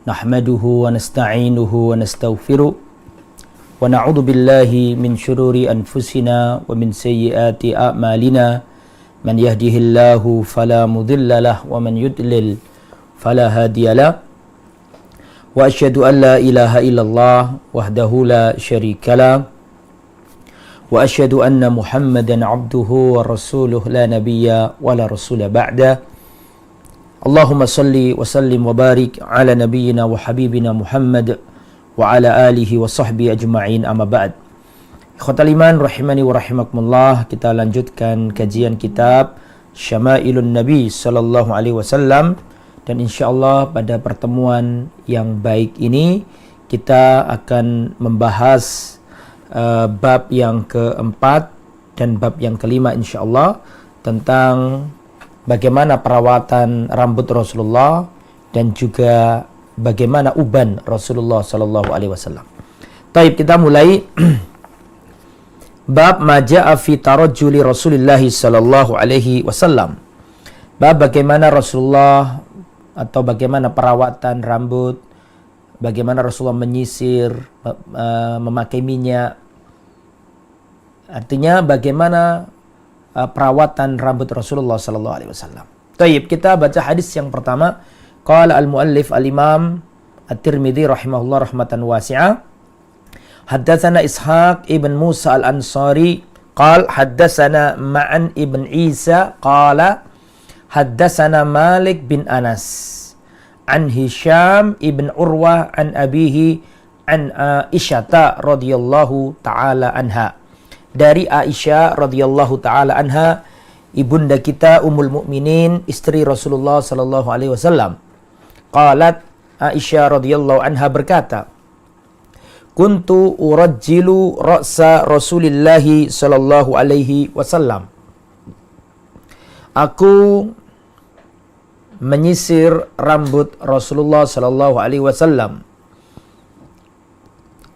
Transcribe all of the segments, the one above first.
نحمده ونستعينه ونستغفره ونعوذ بالله من شرور أنفسنا ومن سيئات أعمالنا من يهده الله فلا مضل له ومن يضلل فلا هادي له وأشهد أن لا إله إلا الله وحده لا شريك له وأشهد أن محمدا عبده ورسوله لا نبي ولا رسول بعده Allahumma salli wa sallim wa barik ala nabiyyina wa habibina Muhammad wa ala alihi wa sahbihi ajma'in amma ba'd. Ikhwatal iman rahimani wa rahimakumullah, kita lanjutkan kajian kitab Syama'ilun Nabi sallallahu alaihi wasallam, dan insyaallah pada pertemuan yang baik ini kita akan membahas bab yang keempat dan bab yang kelima insyaallah tentang bagaimana perawatan rambut Rasulullah dan juga bagaimana uban Rasulullah sallallahu alaihi wasallam. Baik, kita mulai bab ma jaa fi tarajjuli Rasulillah sallallahu alaihi wasallam. Bab bagaimana Rasulullah atau bagaimana perawatan rambut, bagaimana Rasulullah menyisir, memakai minyak. Artinya bagaimana perawatan rambut Rasulullah sallallahu alaihi wasallam. Baik, kita baca hadis yang pertama. Qala al-muallif al-Imam At-Tirmidzi rahimahullah rahmatan wasi'ah. Haddatsana Ishaq ibn Musa al-Ansari qala haddatsana Ma'an ibn Isa qala haddatsana Malik bin Anas an Hisham ibn Urwah an abihi an Aisyah radhiyallahu taala anha. Dari Aisyah radhiyallahu taala anha, ibunda kita Ummul Mukminin, istri Rasulullah sallallahu alaihi wasallam. Qalat, Aisyah radhiyallahu anha berkata, "Kuntu urajjilu ra'sa Rasulillah sallallahu alaihi wasallam." Aku menyisir rambut Rasulullah sallallahu alaihi wasallam.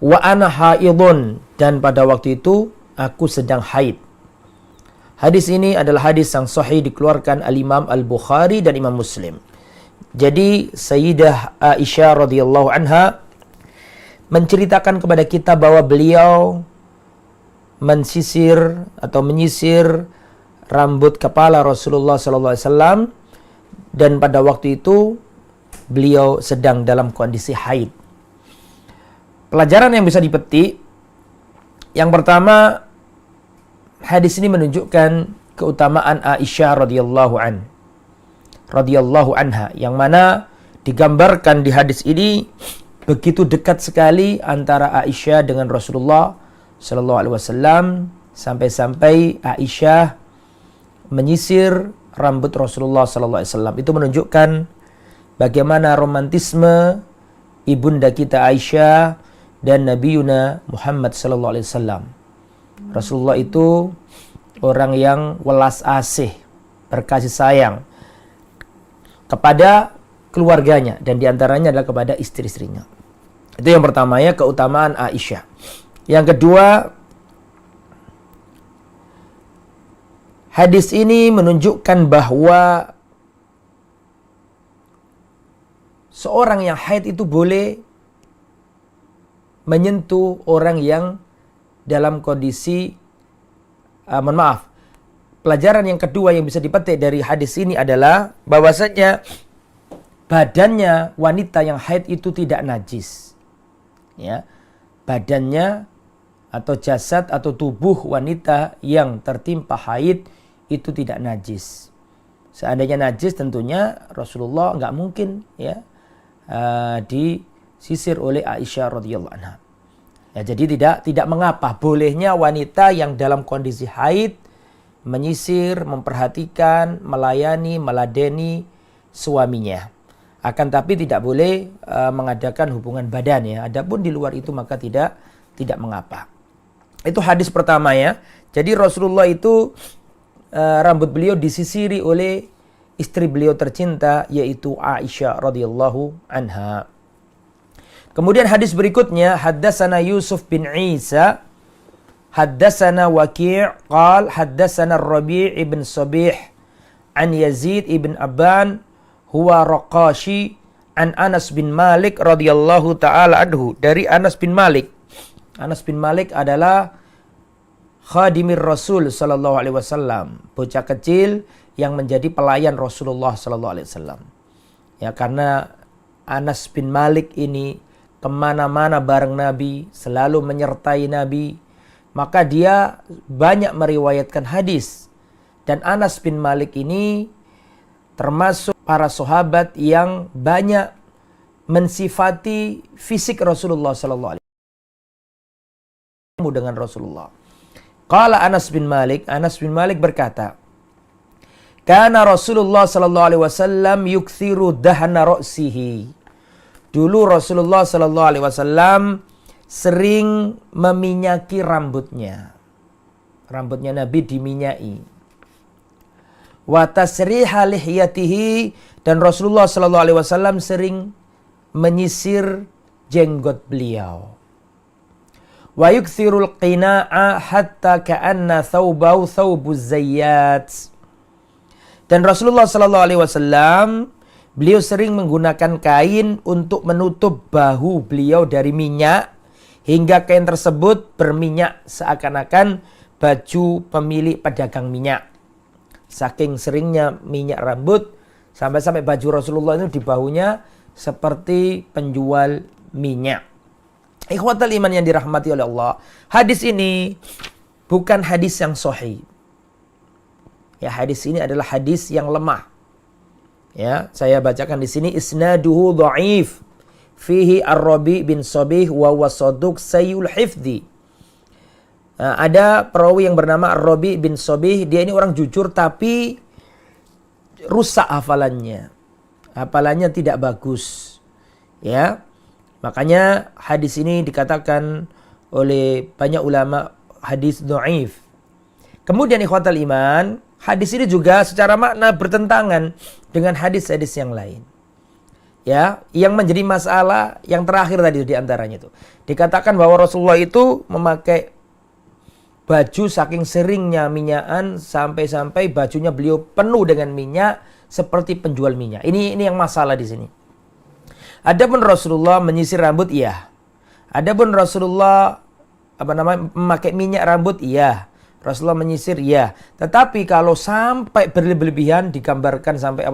Wa ana haidun, dan pada waktu itu aku sedang haid. Hadis ini adalah hadis yang sahih, dikeluarkan al-Imam Al-Bukhari dan Imam Muslim. Jadi Sayyidah Aisyah radhiyallahu anha menceritakan kepada kita bahwa beliau menyisir rambut kepala Rasulullah sallallahu alaihi wasallam, dan pada waktu itu beliau sedang dalam kondisi haid. Pelajaran yang bisa dipetik, yang pertama, hadis ini menunjukkan keutamaan Aisyah radhiyallahu anha, yang mana digambarkan di hadis ini begitu dekat sekali antara Aisyah dengan Rasulullah sallallahu alaihi wasallam, sampai-sampai Aisyah menyisir rambut Rasulullah sallallahu alaihi wasallam. Itu menunjukkan bagaimana romantisme ibunda kita Aisyah dan Nabiuna Muhammad sallallahu alaihi wasallam. Rasulullah itu orang yang welas asih, berkasih sayang kepada keluarganya, dan diantaranya adalah kepada istri-istrinya. Itu yang pertama ya, keutamaan Aisyah. Yang kedua, hadis ini menunjukkan bahwa seorang yang haid itu boleh menyentuh orang yang dalam kondisi pelajaran yang kedua yang bisa dipetik dari hadis ini adalah bahwasanya badannya wanita yang haid itu tidak najis. Ya. Badannya atau jasad atau tubuh wanita yang tertimpa haid itu tidak najis. Seandainya najis tentunya Rasulullah nggak mungkin ya disisir oleh Aisyah radhiyallahu anha. Ya, jadi tidak mengapa bolehnya wanita yang dalam kondisi haid menyisir, memperhatikan, melayani, meladeni suaminya. Akan tapi tidak boleh mengadakan hubungan badan ya. Adapun di luar itu maka tidak mengapa. Itu hadis pertama ya. Jadi Rasulullah itu rambut beliau disisiri oleh istri beliau tercinta, yaitu Aisyah radhiyallahu anha. Kemudian hadis berikutnya, haddatsana Yusuf bin Isa, haddatsana Waqi' qal haddatsana Rabi' ibn Sabih an Yazid ibn Abban huwa Raqashi an Anas bin Malik radhiyallahu taala anhu, dari Anas bin Malik. Anas bin Malik adalah khadimir Rasul sallallahu alaihi wasallam, bocah kecil yang menjadi pelayan Rasulullah sallallahu alaihi wasallam. Ya, karena Anas bin Malik ini kemana-mana bareng Nabi, selalu menyertai Nabi, maka dia banyak meriwayatkan hadis. Dan Anas bin Malik ini termasuk para sahabat yang banyak mensifati fisik Rasulullah sallallahu alaihi wasallam dengan Rasulullah. Qala Anas bin Malik berkata, kana Rasulullah sallallahu alaihi wasallam yukthiru dahna ra'sihi. Dulu Rasulullah sallallahu alaihi wasallam sering meminyaki rambutnya. Rambutnya Nabi diminyaki. Wa tasriha lihyatihi, dan Rasulullah sallallahu alaihi wasallam sering menyisir jenggot beliau. Wa yukthirul qina'a hatta ka'anna thawbahu thawbuz zayyat. Dan Rasulullah sallallahu alaihi wasallam beliau sering menggunakan kain untuk menutup bahu beliau dari minyak, hingga kain tersebut berminyak seakan-akan baju pemilik pedagang minyak. Saking seringnya minyak rambut, sampai-sampai baju Rasulullah itu di bahunya seperti penjual minyak. Ikhwatal iman yang dirahmati oleh Allah, hadis ini bukan hadis yang sahih. Ya, hadis ini adalah hadis yang lemah. Ya, saya bacakan di sini, isnaduhu dhaif, fihi Ar-Rabi bin Sabih wa wasaduq sayyul hifdzi. Nah, ada perawi yang bernama Ar-Rabi bin Sabih, dia ini orang jujur tapi rusak hafalannya. Hafalannya tidak bagus. Ya. Makanya hadis ini dikatakan oleh banyak ulama hadis dhaif. Kemudian ikhwatal iman, hadis ini juga secara makna bertentangan dengan hadis-hadis yang lain. Ya, yang menjadi masalah yang terakhir tadi di antaranya itu. Dikatakan bahwa Rasulullah itu memakai baju saking seringnya minyakan sampai-sampai bajunya beliau penuh dengan minyak seperti penjual minyak. Ini yang masalah di sini. Adapun Rasulullah menyisir rambut, iya. Adapun Rasulullah memakai minyak rambut, iya. Rasulullah menyisir, iya. Tetapi kalau sampai berlebihan, digambarkan sampai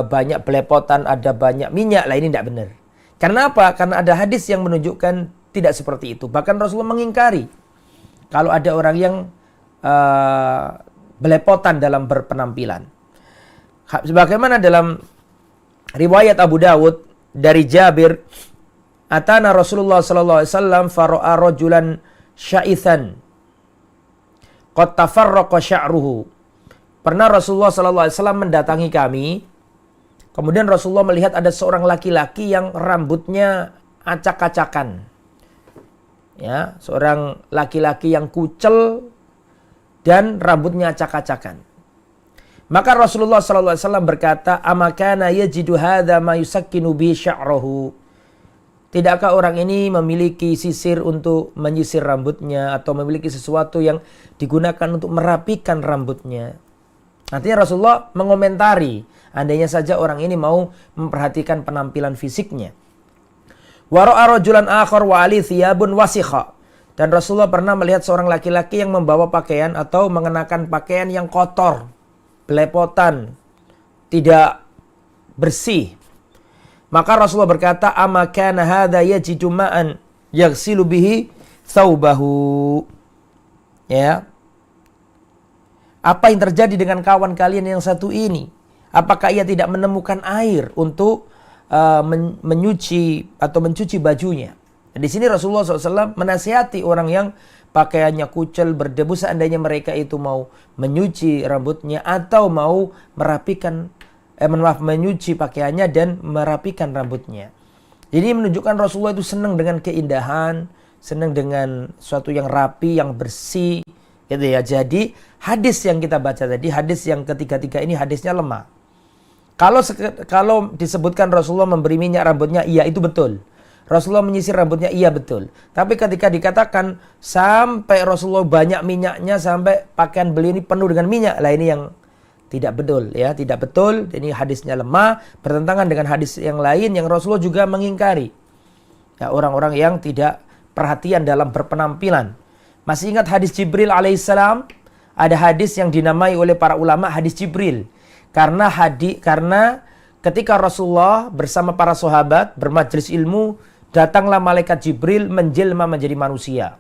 banyak belepotan, ada banyak minyak, lah ini tidak benar. Karena apa? Karena ada hadis yang menunjukkan tidak seperti itu. Bahkan Rasulullah mengingkari kalau ada orang yang belepotan dalam berpenampilan. Sebagaimana dalam riwayat Abu Dawud dari Jabir, atana Rasulullah sallallahu alaihi wasallam fara'a rajulan sya'ithan qad tafarraqa sya'ruhu. Pernah Rasulullah sallallahu alaihi wasallam mendatangi kami. Kemudian Rasulullah melihat ada seorang laki-laki yang rambutnya acak-acakan. Ya, seorang laki-laki yang kucel dan rambutnya acak-acakan. Maka Rasulullah sallallahu alaihi wasallam berkata, "Amakana yajidu hadza ma yusakkinu bi sya'rahu?" Tidakkah orang ini memiliki sisir untuk menyisir rambutnya atau memiliki sesuatu yang digunakan untuk merapikan rambutnya? Artinya Rasulullah mengomentari, andainya saja orang ini mau memperhatikan penampilan fisiknya. Wa ra'a rajulan akhar wa ali thiyabun wasikha. Dan Rasulullah pernah melihat seorang laki-laki yang membawa pakaian atau mengenakan pakaian yang kotor, belepotan, tidak bersih. Maka Rasulullah berkata, "Ama kana hadza yajidu ma'an yaghsilu bihi thawbahu." Ya. Apa yang terjadi dengan kawan kalian yang satu ini? Apakah ia tidak menemukan air untuk menyuci atau mencuci bajunya? Di sini Rasulullah SAW menasihati orang yang pakaiannya kucel, berdebu, seandainya mereka itu mau menyuci rambutnya atau mau menyuci pakaiannya dan merapikan rambutnya. Jadi menunjukkan Rasulullah itu senang dengan keindahan, senang dengan sesuatu yang rapi, yang bersih, gitu ya. Jadi hadis yang kita baca tadi, hadis yang ketiga-tiga ini hadisnya lemah. Kalau disebutkan Rasulullah memberi minyak rambutnya, iya itu betul. Rasulullah menyisir rambutnya, iya betul. Tapi ketika dikatakan sampai Rasulullah banyak minyaknya, sampai pakaian beliau ini penuh dengan minyak, lah ini yang tidak betul ya, tidak betul. Ini hadisnya lemah, bertentangan dengan hadis yang lain yang Rasulullah juga mengingkari. Ya, orang-orang yang tidak perhatian dalam berpenampilan. Masih ingat hadis Jibril alaihissalam? Ada hadis yang dinamai oleh para ulama hadis Jibril. Karena ketika Rasulullah bersama para sahabat bermajlis ilmu, datanglah malaikat Jibril menjelma menjadi manusia.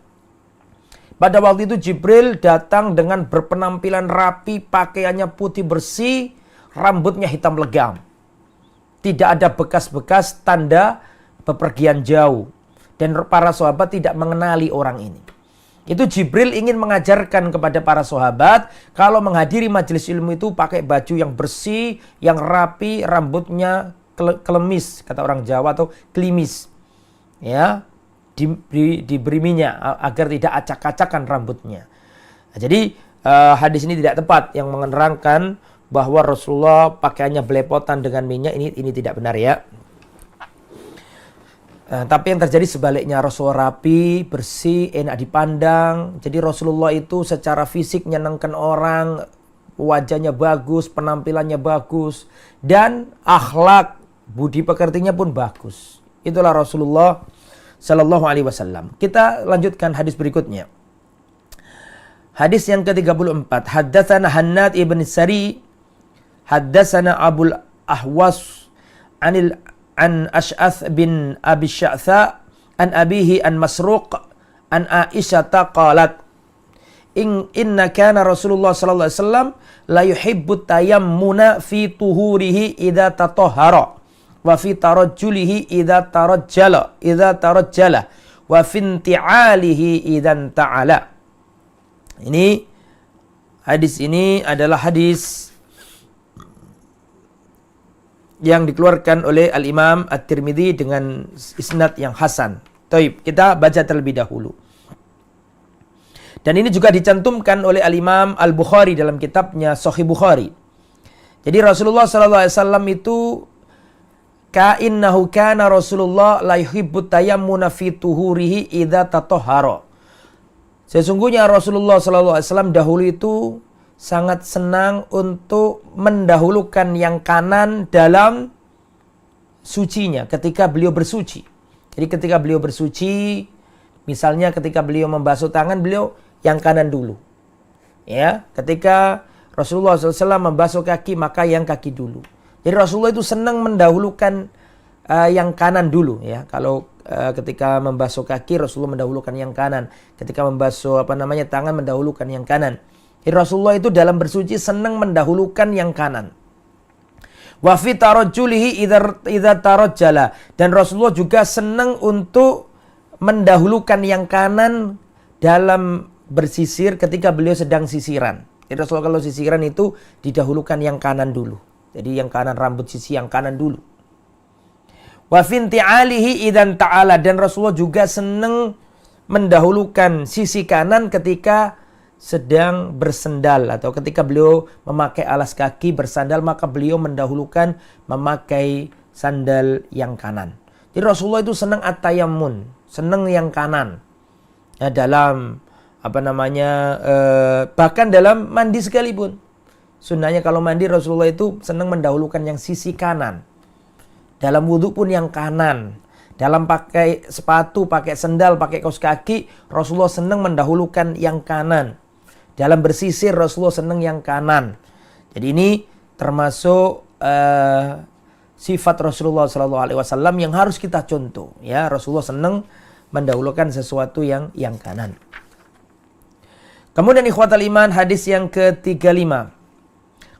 Pada waktu itu Jibril datang dengan berpenampilan rapi, pakaiannya putih bersih, rambutnya hitam legam. Tidak ada bekas-bekas tanda bepergian jauh. Dan para sahabat tidak mengenali orang ini. Itu Jibril ingin mengajarkan kepada para sahabat kalau menghadiri majelis ilmu itu pakai baju yang bersih, yang rapi, rambutnya kelemis, kata orang Jawa, atau klimis. Ya, diberi minyak agar tidak acak-acakan rambutnya. Nah, jadi hadis ini tidak tepat yang menerangkan bahwa Rasulullah pakaiannya belepotan dengan minyak, ini tidak benar ya. Tapi yang terjadi sebaliknya, Rasulullah rapi, bersih, enak dipandang. Jadi Rasulullah itu secara fisik nyenangkan orang, wajahnya bagus, penampilannya bagus, dan akhlak budi pekertinya pun bagus. Itulah Rasulullah Sallallahu Alaihi Wasallam. Kita lanjutkan hadis berikutnya. Hadis yang ke-34. Haddatsana Hannad ibn Sari, haddatsana Abul Ahwas an Ash'ath bin Abi Sya'tha an abihi an Masruq an Aisyah qalat inna kana Rasulullah sallallahu alaihi wasallam la yuhibbu tayammuna fi tuhurihi idza tatahhara wa fi tarajjulihi idza tarajjala wa fi inti'alihi idzan ta'ala. Hadis ini adalah hadis yang dikeluarkan oleh Al-Imam At-Tirmidzi dengan isnad yang hasan. Taib, kita baca terlebih dahulu. Dan ini juga dicantumkan oleh Al-Imam Al-Bukhari dalam kitabnya Sahih Bukhari. Jadi Rasulullah sallallahu alaihi wasallam itu ka'innahu kana Rasulullah la yuhibbu tayammuna fi tuhurihi idza tatahhara. Sesungguhnya Rasulullah sallallahu alaihi wasallam dahulu itu sangat senang untuk mendahulukan yang kanan dalam sucinya ketika beliau bersuci. Jadi ketika beliau bersuci, misalnya ketika beliau membasuh tangan, beliau yang kanan dulu. Ya, ketika Rasulullah SAW membasuh kaki, maka yang kaki dulu. Jadi Rasulullah itu senang mendahulukan yang kanan dulu ya. Kalau ketika membasuh kaki, Rasulullah mendahulukan yang kanan. Ketika membasuh tangan, mendahulukan yang kanan. Jadi Rasulullah itu dalam bersuci senang mendahulukan yang kanan. Wa fi tarajjulihi idza tarajjala, dan Rasulullah juga senang untuk mendahulukan yang kanan dalam bersisir ketika beliau sedang sisiran. Jadi Rasulullah kalau sisiran itu didahulukan yang kanan dulu. Jadi yang kanan, rambut sisi yang kanan dulu. Wa finti alihi idzan ta'ala, dan Rasulullah juga senang mendahulukan sisi kanan ketika sedang bersendal atau ketika beliau memakai alas kaki bersandal, maka beliau mendahulukan memakai sandal yang kanan. Jadi Rasulullah itu senang at-tayammun, senang yang kanan. Ya, dalam bahkan dalam mandi sekalipun. Sunnahnya kalau mandi Rasulullah itu senang mendahulukan yang sisi kanan. Dalam wudhu pun yang kanan. Dalam pakai sepatu, pakai sendal, pakai kaos kaki, Rasulullah senang mendahulukan yang kanan. Dalam bersisir Rasulullah senang yang kanan. Jadi ini termasuk sifat Rasulullah SAW yang harus kita contoh. Ya, Rasulullah senang mendahulukan sesuatu yang kanan. Kemudian ikhwatal iman, hadis yang ke-35.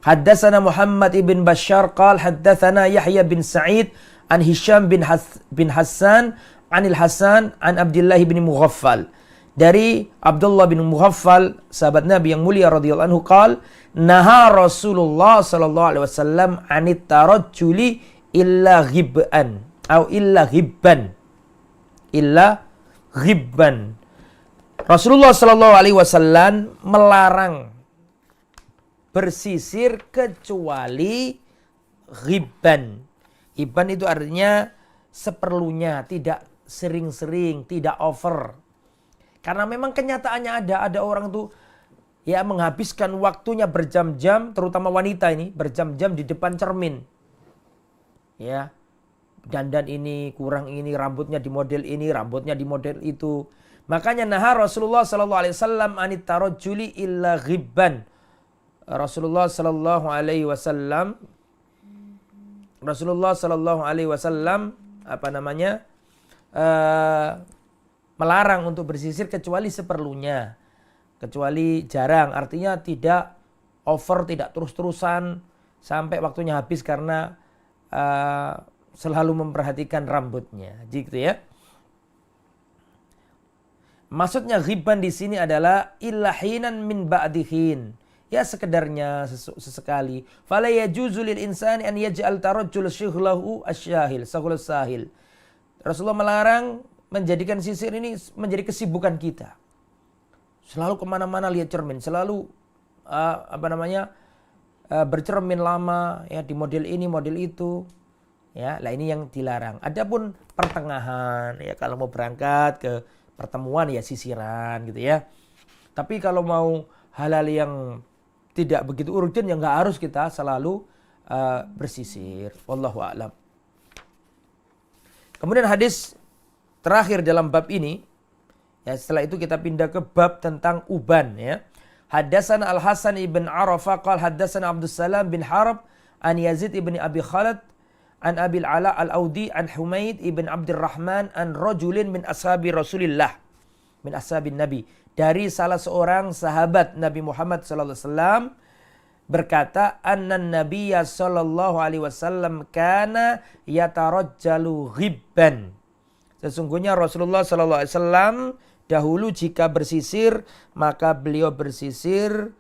Haddatsana Muhammad ibn Bashar qala haddatsana Yahya bin Sa'id an Hisham bin Hassan anil Hasan an Abdullah bin Mughaffal. Dari Abdullah bin Mughaffal, sahabat Nabi yang mulia radhiyallahu anhu, qala naha Rasulullah sallallahu alaihi wasallam anit tarajjuli illa ghibban atau illa ghibban. Rasulullah sallallahu alaihi wasallam melarang bersisir kecuali ghibban. Ghibban itu artinya seperlunya, tidak sering-sering, tidak over. Karena memang kenyataannya ada orang tuh ya menghabiskan waktunya berjam-jam, terutama wanita ini berjam-jam di depan cermin. Ya, dandan ini, kurang ini, rambutnya di model ini, rambutnya di model itu. Makanya Rasulullah sallallahu alaihi wasallam anit tarajjuli illa ghibban. Rasulullah sallallahu alaihi wasallam melarang untuk bersisir kecuali seperlunya. Kecuali jarang, artinya tidak over, tidak terus-terusan sampai waktunya habis karena selalu memperhatikan rambutnya. Gitu ya. Maksudnya ghibban di sini adalah illahinan min ba'dihin. Ya sekedarnya sesekali. Fala yajuzu lil insani an yaj'al tarajjul syughlahu asyahil, saghulus sahil. Rasulullah melarang menjadikan sisir ini menjadi kesibukan kita. Selalu kemana-mana lihat cermin, selalu bercermin lama ya di model ini, model itu. Ya, lah ini yang dilarang. Adapun pertengahan ya kalau mau berangkat ke pertemuan ya sisiran gitu ya. Tapi kalau mau hal-hal yang tidak begitu urgent yang nggak harus kita selalu bersisir. Wallahu a'lam. Kemudian hadis terakhir dalam bab ini, ya setelah itu kita pindah ke bab tentang uban ya. Haddatsana Al-Hasan ibn Arafah qala haddatsana Abdus Salam bin Harb an Yazid ibn Abi Khalid an Abil Ala Al-Audi an Humaid ibn Abdurrahman an rajulin min ashabi Rasulillah min ashabin Nabi, dari salah seorang sahabat Nabi Muhammad sallallahu alaihi wasallam berkata, annan nabiyya sallallahu alaihi wasallam kana yatarajjalu ghibban. Sesungguhnya Rasulullah sallallahu alaihi wasallam dahulu jika bersisir maka beliau bersisir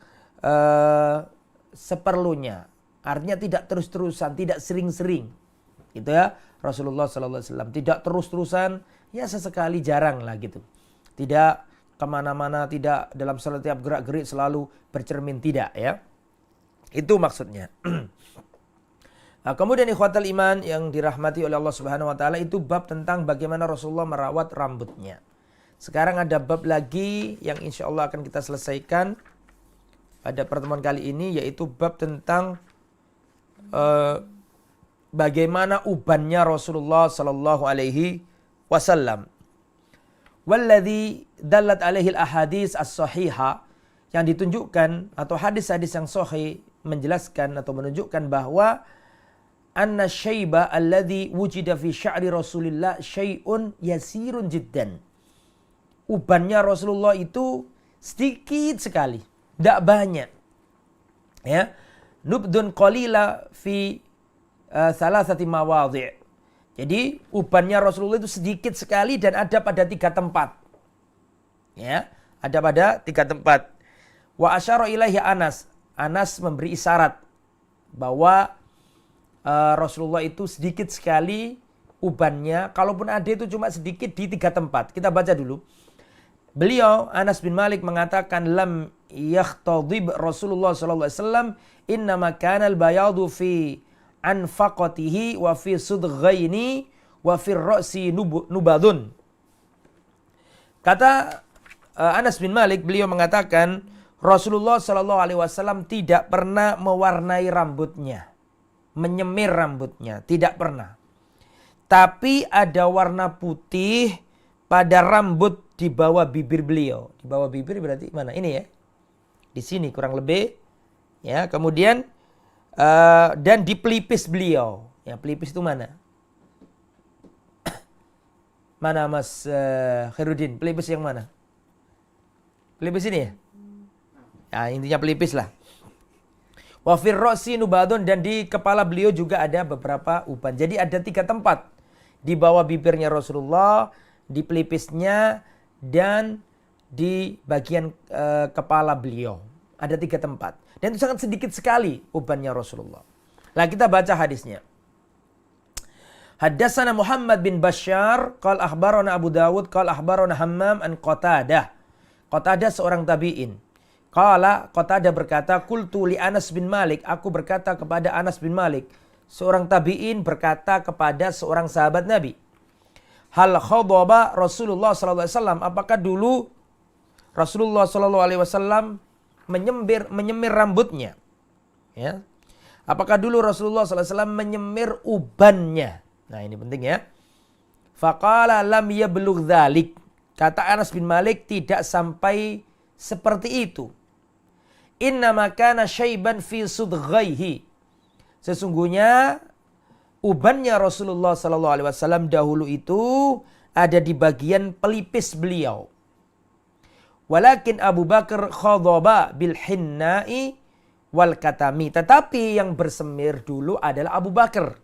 seperlunya. Artinya tidak terus-terusan, tidak sering-sering. Gitu ya. Rasulullah sallallahu alaihi wasallam tidak terus-terusan, ya sesekali jarang lah gitu. Tidak kemana-mana, tidak dalam setiap gerak-gerik selalu bercermin, tidak ya. Itu maksudnya. Nah, kemudian ikhwatal iman yang dirahmati oleh Allah Subhanahu wa taala, itu bab tentang bagaimana Rasulullah merawat rambutnya. Sekarang ada bab lagi yang insya Allah akan kita selesaikan pada pertemuan kali ini, yaitu bab tentang bagaimana ubannya Rasulullah sallallahu alaihi wasallam. Walladzi dallat alaihi al-ahadits as-sahihah, yang ditunjukkan atau hadis-hadis yang sahih menjelaskan atau menunjukkan bahwa anna syaiba alladzi wujida fi sya'ri Rasulillah syai'un yasirun jiddan. Ubannya Rasulullah itu sedikit sekali, tidak banyak. Ya. Nubdun qalila fi salasati mawadhi'. Jadi ubannya Rasulullah itu sedikit sekali dan ada pada 3 tempat. Ya, ada pada 3 tempat. Wa asyara ilaihi Anas. Anas memberi isyarat bahwa Rasulullah itu sedikit sekali ubannya. Kalaupun ada itu cuma sedikit di 3 tempat. Kita baca dulu. Beliau Anas bin Malik mengatakan lam yakhtadib Rasulullah sallallahu alaihi wasallam innama kana al-bayadu fi anfaqatihi wa fi sudghaini wa fi ra'si nubadun. Kata Anas bin Malik, beliau mengatakan Rasulullah sallallahu alaihi wasallam tidak pernah mewarnai rambutnya, menyemir rambutnya, tidak pernah. Tapi ada warna putih pada rambut di bawah bibir beliau. Di bawah bibir berarti mana? Ini ya. Di sini kurang lebih. Ya, kemudian dan di pelipis beliau. Ya, pelipis itu mana? Mana Mas Khairuddin? Pelipis yang mana? Pelipis ini ya? Ya, intinya pelipis lah. Wa fir ra'si nubadun, dan di kepala beliau juga ada beberapa uban. Jadi ada 3 tempat. Di bawah bibirnya Rasulullah, di pelipisnya, dan di bagian kepala beliau. Ada 3 tempat. Dan itu sangat sedikit sekali ubannya Rasulullah. Nah, kita baca hadisnya. Haddatsana Muhammad bin Bashar qala akhbarana Abu Dawud qala akhbarana Hammam an Qatadah. Qatadah seorang tabi'in. Qala Qatadah berkata, qultu li Anas bin Malik, aku berkata kepada Anas bin Malik, seorang tabi'in berkata kepada seorang sahabat Nabi. Hal khadaba Rasulullah sallallahu alaihi wasallam, apakah dulu Rasulullah sallallahu alaihi wasallam menyemir rambutnya. Ya. Apakah dulu Rasulullah SAW menyemir ubannya? Nah ini penting ya. Faqala lam yablugh dzalik. Kata Anas bin Malik, tidak sampai seperti itu. Innama kana syaiban fi sudghaihi. Sesungguhnya ubannya Rasulullah SAW dahulu itu ada di bagian pelipis beliau. Walakin Abu Bakar khadhaba bil hinna'i wal katami. Tetapi yang bersemir dulu adalah Abu Bakar.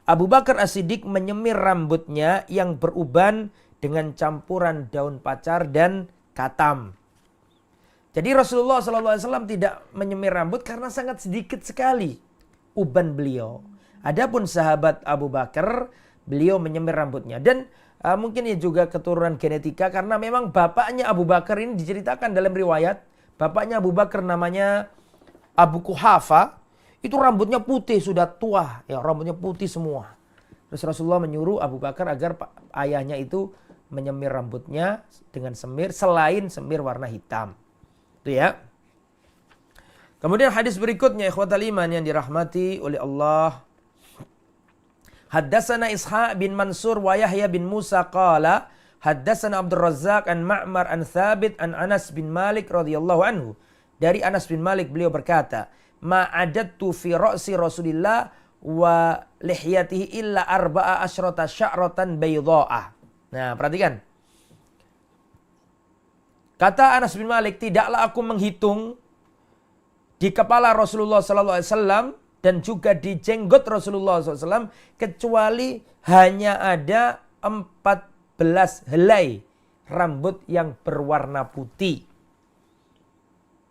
Abu Bakar As-Siddiq menyemir rambutnya yang beruban dengan campuran daun pacar dan katam. Jadi Rasulullah SAW tidak menyemir rambut karena sangat sedikit sekali uban beliau. Adapun sahabat Abu Bakar, beliau menyemir rambutnya. Dan mungkin ini juga keturunan genetika karena memang bapaknya Abu Bakar ini diceritakan dalam riwayat. Bapaknya Abu Bakar namanya Abu Kuhafa. Itu rambutnya putih, sudah tua. Ya, rambutnya putih semua. Terus Rasulullah menyuruh Abu Bakar agar ayahnya itu menyemir rambutnya dengan semir selain semir warna hitam. Itu ya. Kemudian hadis berikutnya ikhwatal iman yang dirahmati oleh Allah. Haddatsana Ishaq bin Mansur wa Yahya bin Musa qala haddatsana Abdul Razzaq an Ma'mar an Thabit an Anas bin Malik radhiyallahu anhu. Dari Anas bin Malik beliau berkata, "Ma adattu fi ra'si Rasulillah wa lihyatihi illa arba'a asyrata sya'ratan baydha'ah." Nah, perhatikan. Kata Anas bin Malik, tidaklah aku menghitung di kepala Rasulullah SAW dan juga di jenggot Rasulullah SAW kecuali hanya ada 14 helai rambut yang berwarna putih.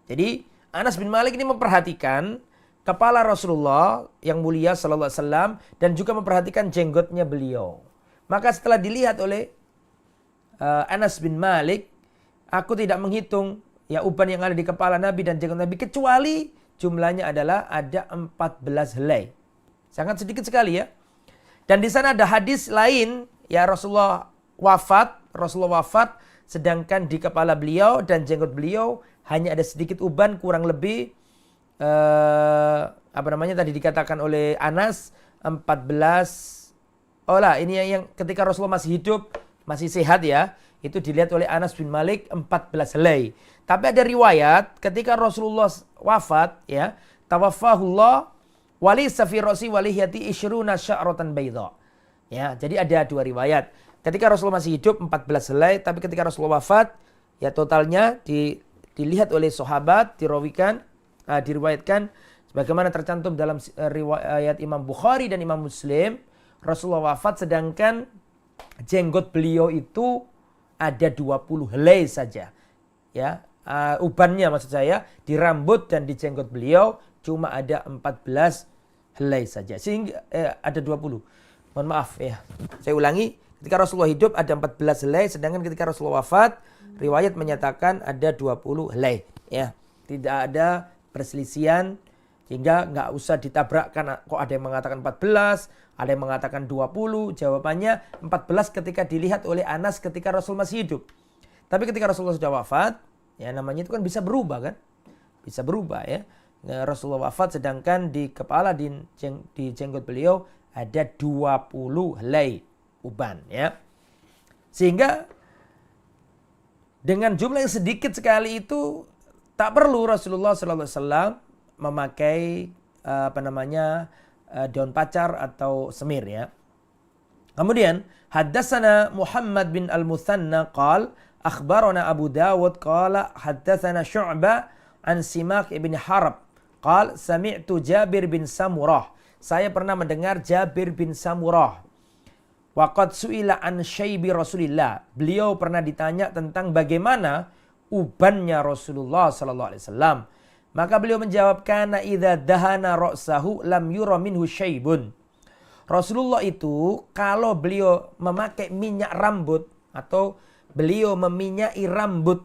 Jadi Anas bin Malik ini memperhatikan kepala Rasulullah yang mulia SAW dan juga memperhatikan jenggotnya beliau. Maka setelah dilihat oleh Anas bin Malik, aku tidak menghitung ya uban yang ada di kepala Nabi dan jenggot Nabi kecuali jumlahnya adalah ada 14 helai. Sangat sedikit sekali ya. Dan di sana ada hadis lain ya Rasulullah wafat sedangkan di kepala beliau dan jenggot beliau hanya ada sedikit uban kurang lebih tadi dikatakan oleh Anas 14. Ini yang ketika Rasulullah masih hidup, masih sehat ya. Itu dilihat oleh Anas bin Malik 14 helai. Tapi ada riwayat ketika Rasulullah wafat ya, tawaffahullah walaysa fi ra'si walihiyati isyruna sya'ratan baydha. Ya, jadi ada dua riwayat. Ketika Rasulullah masih hidup 14 helai, tapi ketika Rasulullah wafat ya totalnya dilihat oleh sahabat, diriwayatkan sebagaimana tercantum dalam riwayat Imam Bukhari dan Imam Muslim. Rasulullah wafat sedangkan jenggot beliau itu ada 20 helai saja. Ya, ubannya maksud saya di rambut dan di jenggot beliau cuma ada 14 helai saja. Sehingga ada 20. Mohon maaf ya. Saya ulangi, ketika Rasulullah hidup ada 14 helai sedangkan ketika Rasulullah wafat riwayat menyatakan ada 20 helai ya. Tidak ada perselisihan sehingga nggak usah ditabrakkan kok ada yang mengatakan 14, ada yang mengatakan 20. Jawabannya 14 ketika dilihat oleh Anas ketika Rasul masih hidup. Tapi ketika Rasulullah sudah wafat, ya namanya itu kan bisa berubah kan? Bisa berubah ya. Rasulullah wafat sedangkan di kepala di jenggot beliau ada 20 helai uban ya. Sehingga dengan jumlah yang sedikit sekali itu tak perlu Rasulullah SAW memakai daun pacar atau semir ya. Kemudian haddatsana Muhammad bin Al-Muthanna qala akhbarana Abu Dawud qala haddatsana Syu'bah an Simak ibn Harb qala sami'tu Jabir bin Samurah. Saya pernah mendengar Jabir bin Samurah. Waqad su'ila an syaibi Rasulillah. Beliau pernah ditanya tentang bagaimana ubannya Rasulullah sallallahu alaihi wasallam. Maka beliau menjawab, kana idza dahana ra'sahu lam yura minhu syaibun. Rasulullah itu kalau beliau memakai minyak rambut atau beliau meminyaki rambut,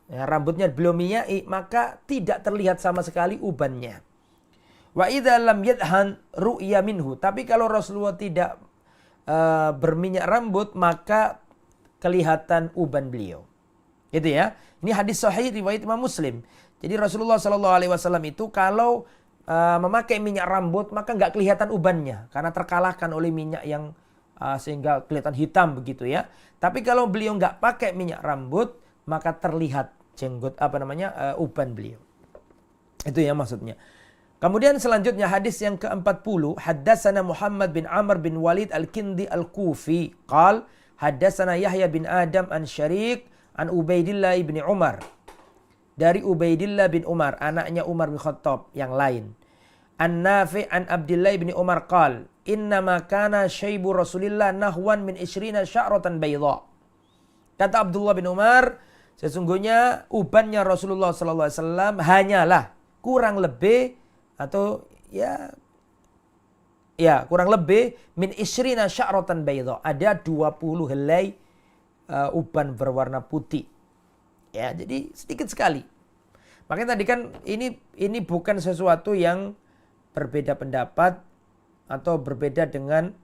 ya, rambutnya beliau minyaki, maka tidak terlihat sama sekali ubannya. Wa idza lam yadhan ru'ya minhu. Tapi kalau Rasulullah tidak berminyak rambut, maka kelihatan uban beliau. Gitu ya. Ini hadis sahih riwayat Imam Muslim. Jadi Rasulullah SAW itu kalau memakai minyak rambut maka nggak kelihatan ubannya karena terkalahkan oleh minyak yang sehingga kelihatan hitam begitu ya. Tapi kalau beliau nggak pakai minyak rambut maka terlihat jenggot uban beliau. Itu ya maksudnya. Kemudian selanjutnya hadis yang ke-40, haddatsana Muhammad bin Amr bin Walid al-Kindi al-Kufi, qal haddatsana Yahya bin Adam an Syariq an Ubaidillah bin Umar. Dari Ubaidillah bin Umar, anaknya Umar bin Khattab yang lain. An Nafi' an Abdullah bin Umar qal, innama kana syaibu Rasulillah nahwan min 20 sya'ratan bayda. Kata Abdullah bin Umar, sesungguhnya ubannya Rasulullah sallallahu alaihi wasallam hanyalah kurang lebih atau kurang lebih min 20 sya'ratan bayda, ada 20 helai uban berwarna putih. Ya, jadi sedikit sekali. Makanya tadi kan ini bukan sesuatu yang berbeda pendapat atau berbeda dengan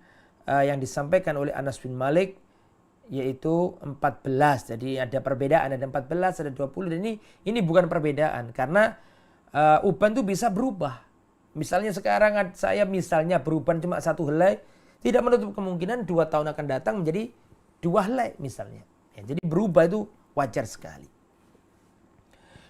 yang disampaikan oleh Anas bin Malik, yaitu 14. Jadi ada perbedaan, ada 14, ada 20. Dan ini bukan perbedaan karena uban itu bisa berubah. Misalnya sekarang saya beruban cuma 1 helai, tidak menutup kemungkinan 2 tahun akan datang menjadi 2 helai misalnya. Ya, jadi berubah itu wajar sekali.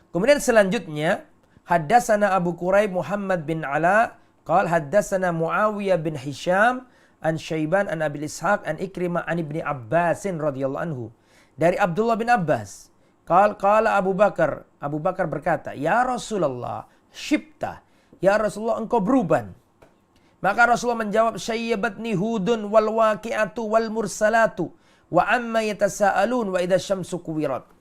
Kemudian selanjutnya, haddatsana Abu Quraib Muhammad bin Ala, qal haddatsana Muawiyah bin Hisham an Syaiban an Abi Ishaq an Ikrimah an Ibni Abbasin radhiyallahu anhu. Dari Abdullah bin Abbas, qala Abu Bakar berkata, ya Rasulullah, syibta, ya Rasulullah engkau beruban. Maka Rasulullah menjawab, syayyabatni hudun wal waqi'atu wal mursalatu wa amma yatasaalun wa idza syamsu kuwirat.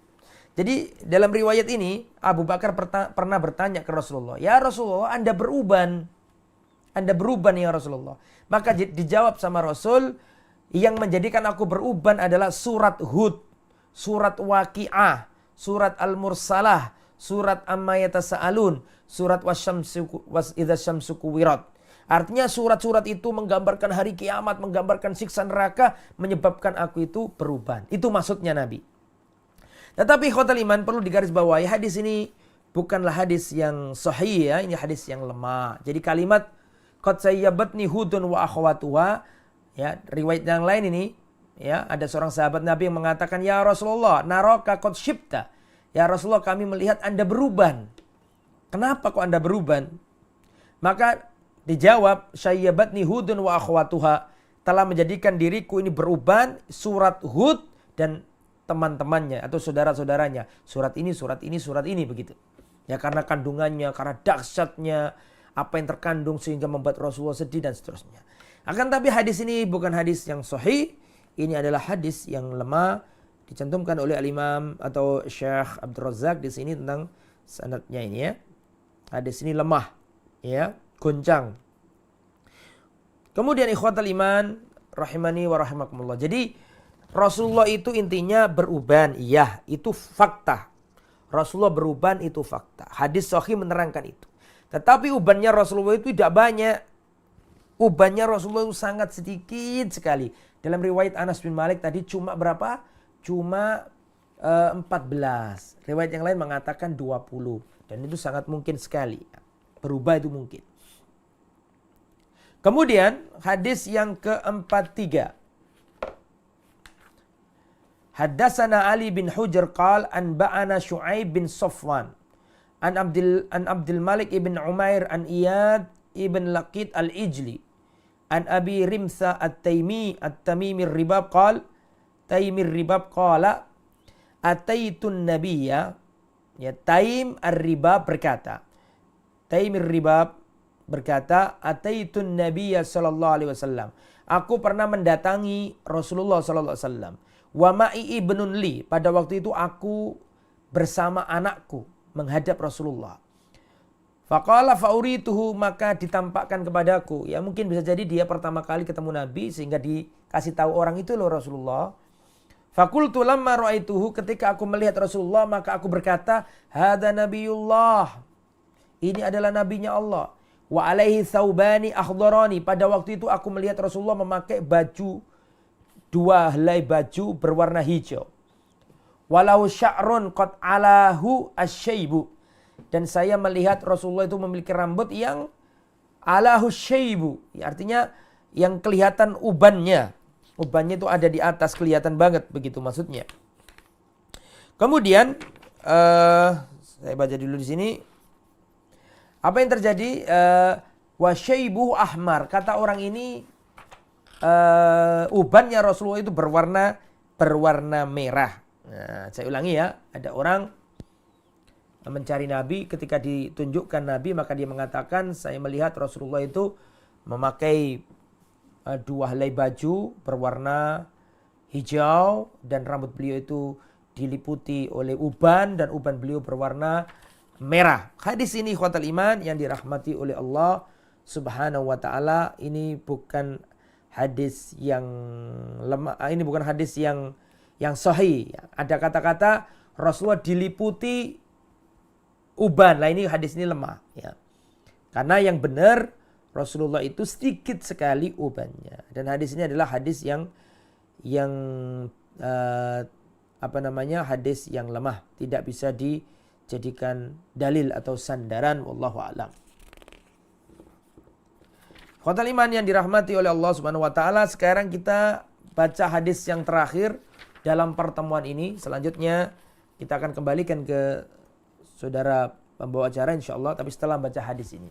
Jadi dalam riwayat ini Abu Bakar pernah bertanya ke Rasulullah, ya Rasulullah, Anda beruban ya Rasulullah. Maka dijawab sama Rasul, yang menjadikan aku beruban adalah surat Hud, surat Waqi'ah, surat Al-Mursalah, surat Amma Yatasaalun, surat Idza Syamsu Kuwirat. Artinya surat-surat itu menggambarkan hari kiamat, menggambarkan siksa neraka, menyebabkan aku itu beruban. Itu maksudnya Nabi. Tetapi khotul iman perlu digarisbawahi, hadis ini bukanlah hadis yang sahih ya, ini hadis yang lemah. Jadi kalimat qad sayyabatni hudun wa akhwatuha, ya, riwayat yang lain ini ya, ada seorang sahabat Nabi yang mengatakan, ya Rasulullah, naraka qad syibta. Ya Rasulullah, kami melihat Anda beruban. Kenapa kok Anda beruban? Maka dijawab, sayyabatni hudun wa akhwatuha, telah menjadikan diriku ini beruban surat Hud dan teman-temannya atau saudara-saudaranya. Surat ini begitu. Ya, karena kandungannya, karena dahsyatnya apa yang terkandung sehingga membuat Rasulullah sedih dan seterusnya. Akan tapi hadis ini bukan hadis yang sahih. Ini adalah hadis yang lemah, dicantumkan oleh Al-Imam atau Syekh Abdul Razak di sini tentang sanadnya ini ya. Hadis ini lemah, ya, goncang. Kemudian ikhwatal iman rahimani wa rahimakumullah. Jadi Rasulullah itu intinya beruban, iya, itu fakta. Rasulullah beruban itu fakta. Hadis sahih menerangkan itu. Tetapi ubannya Rasulullah itu tidak banyak. Ubannya Rasulullah itu sangat sedikit sekali. Dalam riwayat Anas bin Malik tadi cuma berapa? Cuma 14. Riwayat yang lain mengatakan 20. Dan itu sangat mungkin sekali. Berubah itu mungkin. Kemudian hadis yang ke-43. Haddatsana Ali bin Hujr qal anba'ana Syu'aib bin Safwan an Abdul Malik ibn Umair an Iyad ibn Laqit al-Ijli an Abi Rimsa at-Tamimi ar-Ribab qala ataitun nabiyya, ya, Taim ar-Ribab berkata, ataitun nabiyya sallallahu alaihi wasallam, aku pernah mendatangi Rasulullah sallallahu alaihi wasallam. Wa ma'i ibnun li, pada waktu itu aku bersama anakku menghadap Rasulullah. Faqala faurituhu, maka ditampakkan kepadaku. Ya mungkin bisa jadi dia pertama kali ketemu Nabi sehingga dikasih tahu orang itu loh Rasulullah. Faqultu lamma ra'aituhu, ketika aku melihat Rasulullah maka aku berkata, hadza nabiyullah, ini adalah nabinya Allah. Wa alaihi thawbani akhdharani, pada waktu itu aku melihat Rasulullah memakai baju, 2 helai baju berwarna hijau. Walau sya'run qad alahu asyaibu, dan saya melihat Rasulullah itu memiliki rambut yang alahu syaibu, artinya yang kelihatan ubannya. Ubannya itu ada di atas, kelihatan banget, begitu maksudnya. Kemudian saya baca dulu di sini. Apa yang terjadi? Wa syaibuhu ahmar. Kata orang ini ubannya Rasulullah itu berwarna merah. Nah, saya ulangi ya, ada orang mencari Nabi, ketika ditunjukkan Nabi maka dia mengatakan, saya melihat Rasulullah itu memakai 2 helai baju berwarna hijau dan rambut beliau itu diliputi oleh uban dan uban beliau berwarna merah. Hadis ini ikhwatal iman yang dirahmati oleh Allah Subhanahu wa taala, ini bukan hadis yang lemah, ini bukan hadis yang sahih. Ada kata-kata Rasulullah diliputi uban. Lah ini hadis ini lemah ya. Karena yang benar Rasulullah itu sedikit sekali ubannya. Dan hadis ini adalah hadis yang hadis yang lemah, tidak bisa dijadikan dalil atau sandaran, wallahu a'lam. Khotal iman yang dirahmati oleh Allah Subhanahu wa taala, sekarang kita baca hadis yang terakhir dalam pertemuan ini. Selanjutnya kita akan kembalikan ke saudara pembawa acara insyaallah, tapi setelah baca hadis ini.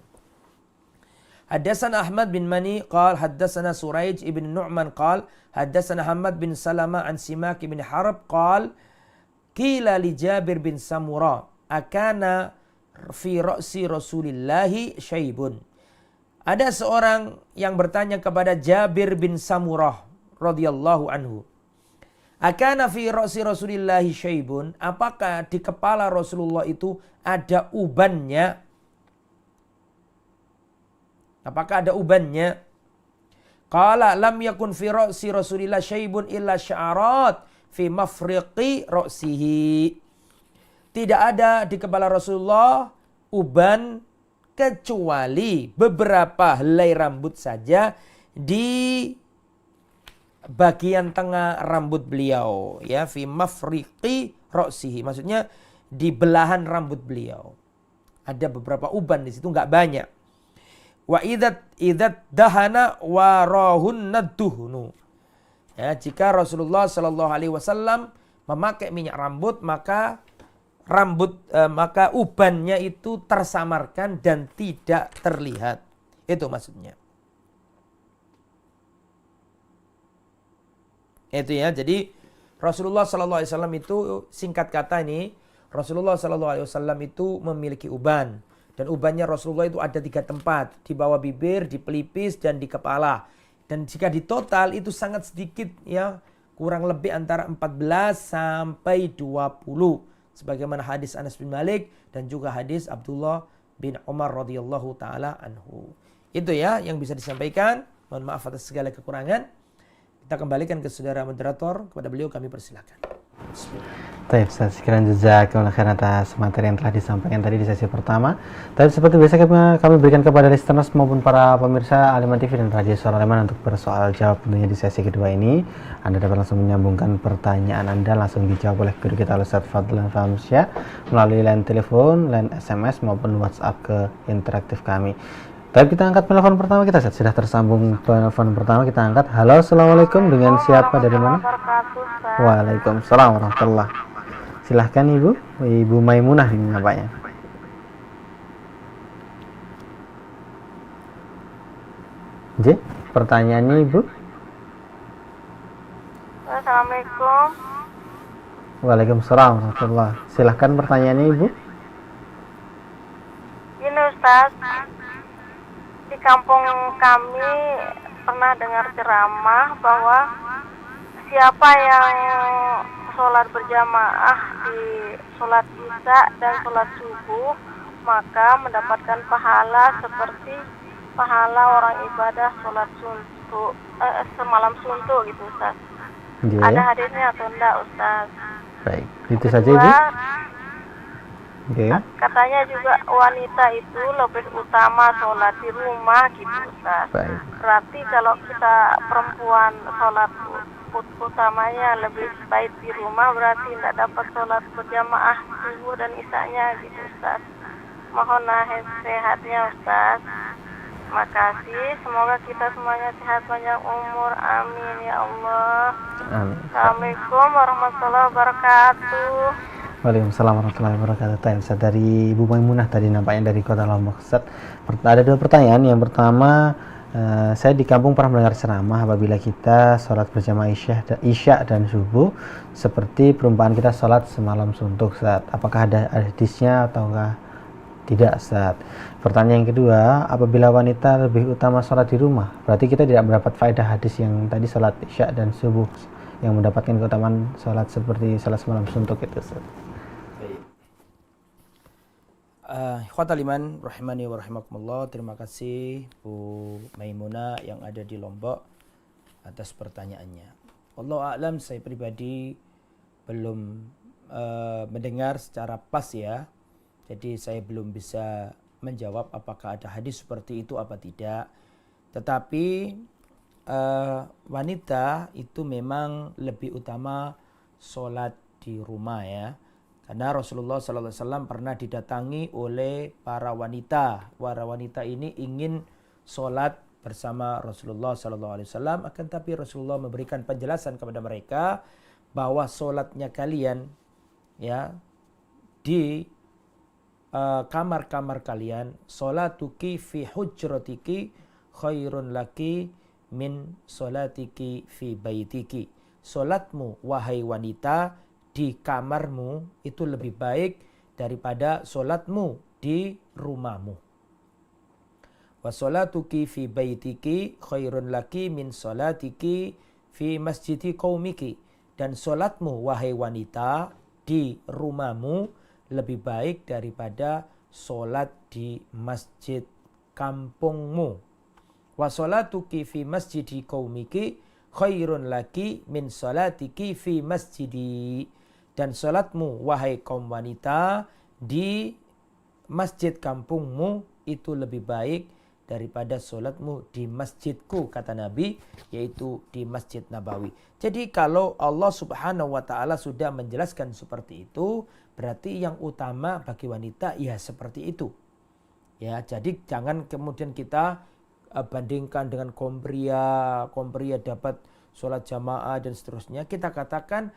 Haddatsana Ahmad bin Mani qala haddatsana Suraij ibn Nu'man qala haddatsana Hamad bin Salama an Simak bin Harb qala qila li Jabir bin Samurah akana fi ra'si Rasulillahi syaibun. Ada seorang yang bertanya kepada Jabir bin Samurah radhiyallahu anhu, akana fi ra'si Rasulillahi syaibun, apakah di kepala Rasulullah itu ada ubannya? Apakah ada ubannya? Qala lam yakun fi ra'si Rasulillah syaibun illa sya'arat fi mafriqi ra'sihi. Tidak ada di kepala Rasulullah uban kecuali beberapa helai rambut saja di bagian tengah rambut beliau, ya, fi mafriqi ra'sihi, maksudnya di belahan rambut beliau. Ada beberapa uban di situ, enggak banyak. Wa idat dahana warahun naduhnu. Ya, jika Rasulullah Shallallahu Alaihi Wasallam memakai minyak rambut, maka ubannya itu tersamarkan dan tidak terlihat. Itu maksudnya. Itu ya. Jadi Rasulullah Shallallahu Alaihi Wasallam itu, singkat kata ini, Rasulullah Shallallahu Alaihi Wasallam itu memiliki uban. Dan ubannya Rasulullah itu ada 3 tempat. Di bawah bibir, di pelipis, dan di kepala. Dan jika ditotal itu sangat sedikit ya. Kurang lebih antara 14 sampai 20. Sebagaimana hadis Anas bin Malik dan juga hadis Abdullah bin Umar radhiyallahu taala anhu. Itu ya yang bisa disampaikan. Mohon maaf atas segala kekurangan. Kita kembalikan ke saudara moderator. Kepada beliau kami persilakan. Baik, sekian jazakallahu khairan atas materi yang telah disampaikan tadi di sesi pertama. Tapi seperti biasa kami berikan kepada listeners maupun para pemirsa Aliman TV dan Radio Suara Aliman untuk bersoal jawab tentunya di sesi kedua ini. Anda dapat langsung menyambungkan pertanyaan Anda, langsung dijawab oleh guru kita Ustaz Fadlan Famsya melalui line telepon, line SMS maupun WhatsApp ke interaktif kami. Tapi kita angkat telepon pertama kita, sudah tersambung telepon pertama, kita angkat. Halo, assalamualaikum, dengan siapa, dari mana? Waalaikumsalam warahmatullahi. Silahkan Ibu Maimunah ini nampaknya. J, pertanyaannya Ibu. Assalamualaikum. Waalaikumsalam warahmatullahi. Silahkan pertanyaannya Ibu. Ini Ustaz, di kampung kami pernah dengar ceramah bahwa siapa yang sholat berjamaah di sholat isya dan sholat subuh maka mendapatkan pahala seperti pahala orang ibadah sholat suntuk, semalam suntuk gitu Ustaz. Ada hadisnya atau enggak Ustaz? Baik, itu saja Ibu. Katanya juga wanita itu lebih utama sholat di rumah gitu Ustaz. Baik. Berarti kalau kita perempuan sholat utamanya lebih baik di rumah, berarti tidak dapat sholat berjamaah subuh dan isya-nya gitu Ustaz. Mohon sehatnya Ustaz. Makasih, semoga kita semuanya sehat panjang umur. Amin ya Allah. Amin. Assalamualaikum warahmatullahi wabarakatuh. Waalaikumsalam warahmatullahi wabarakatuh. Ustaz, dari Ibu Maimunah tadi nampaknya dari Kota Lombok. Ustaz, ada 2 pertanyaan. Yang pertama, saya di kampung pernah mendengar ceramah apabila kita sholat berjamaah isya dan subuh seperti perumpamaan kita sholat semalam suntuk. Ustaz, apakah ada hadisnya ataukah tidak, Ustaz? Pertanyaan yang kedua, apabila wanita lebih utama sholat di rumah, berarti kita tidak mendapat faedah hadis yang tadi sholat isya dan subuh yang mendapatkan keutamaan sholat seperti sholat semalam suntuk itu, Ustaz. Ikhwatal iman rahimani wa rahimakumullah. Terima kasih Bu Maimunah yang ada di Lombok atas pertanyaannya. Wallahu a'lam, saya pribadi belum mendengar secara pas ya. Jadi saya belum bisa menjawab apakah ada hadis seperti itu apa tidak. Tetapi wanita itu memang lebih utama sholat di rumah ya. Karena Rasulullah SAW pernah didatangi oleh para wanita. Para wanita ini ingin sholat bersama Rasulullah SAW. Akan tapi Rasulullah memberikan penjelasan kepada mereka bahwa sholatnya kalian ya di kamar-kamar kalian, sholatuki fi hujratiki khairun laki min sholatiki fi baitiki. Sholatmu wahai wanita di kamarmu itu lebih baik daripada sholatmu di rumahmu. Wa sholatuki fi baitiki khairun laki min sholatiki fi masjidi qaumiki. Dan sholatmu wahai wanita di rumahmu lebih baik daripada sholat di masjid kampungmu. Wa sholatuki fi masjidi qaumiki khairun laki min sholatiki fi masjidi. Dan sholatmu wahai kaum wanita di masjid kampungmu itu lebih baik daripada sholatmu di masjidku, kata Nabi, yaitu di Masjid Nabawi. Jadi kalau Allah Subhanahu wa ta'ala sudah menjelaskan seperti itu, berarti yang utama bagi wanita ya seperti itu. Ya, jadi jangan kemudian kita bandingkan dengan kaum pria dapat sholat jamaah dan seterusnya. Kita katakan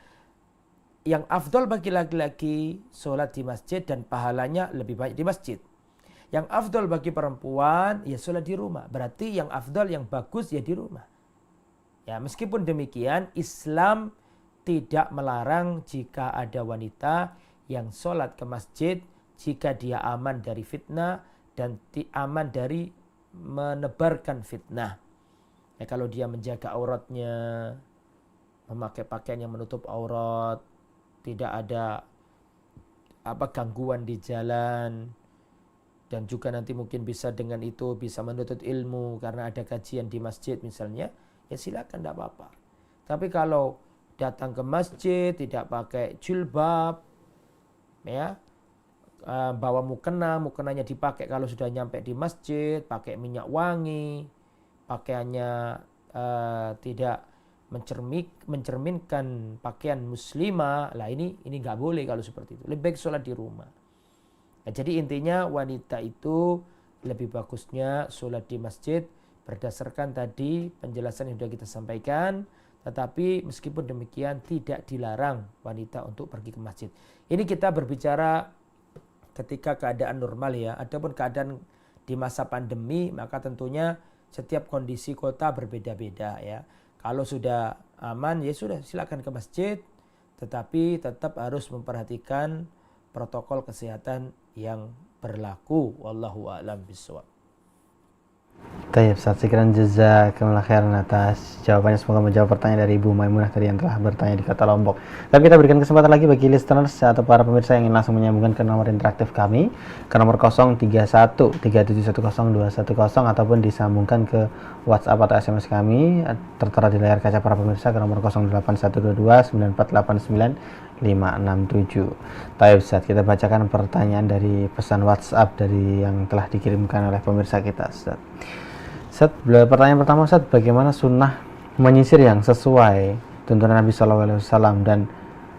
yang afdol bagi laki-laki sholat di masjid dan pahalanya lebih banyak di masjid. Yang afdol bagi perempuan ya sholat di rumah. Berarti yang afdol, yang bagus ya di rumah. Ya, meskipun demikian Islam tidak melarang jika ada wanita yang sholat ke masjid jika dia aman dari fitnah dan aman dari menebarkan fitnah. Ya, kalau dia menjaga auratnya, memakai pakaian yang menutup aurat, tidak ada gangguan di jalan, dan juga nanti mungkin bisa dengan itu bisa menuntut ilmu karena ada kajian di masjid misalnya, ya silakan, tidak apa-apa. Tapi kalau datang ke masjid tidak pakai jilbab, ya bawa mukenanya dipakai kalau sudah nyampe di masjid, pakai minyak wangi, pakaiannya tidak mencerminkan pakaian muslimah, lah ini nggak boleh kalau seperti itu. Lebih baik sholat di rumah. Nah, jadi intinya wanita itu lebih bagusnya sholat di masjid berdasarkan tadi penjelasan yang sudah kita sampaikan. Tetapi meskipun demikian tidak dilarang wanita untuk pergi ke masjid. Ini kita berbicara ketika keadaan normal ya. Adapun keadaan di masa pandemi maka tentunya setiap kondisi kota berbeda-beda ya. Kalau sudah aman ya sudah silakan ke masjid, tetapi tetap harus memperhatikan protokol kesehatan yang berlaku. Wallahu a'lam bishawab. Baik, Ustaz, sekian jazakumullah khairan atas jawabannya. Semoga menjawab pertanyaan dari Ibu Maimunah tadi yang telah bertanya di Kota Lombok. Tapi kita berikan kesempatan lagi bagi listeners atau para pemirsa yang ingin langsung menyambungkan ke nomor interaktif kami ke nomor 0313710210 ataupun disambungkan ke WhatsApp atau SMS kami tertera di layar kaca para pemirsa ke nomor 08129489 567. Baik, Ustaz, kita bacakan pertanyaan dari pesan WhatsApp dari yang telah dikirimkan oleh pemirsa kita, Ustaz. Ustaz, pertanyaan pertama, Ustaz, bagaimana sunnah menyisir yang sesuai tuntunan Nabi SAW dan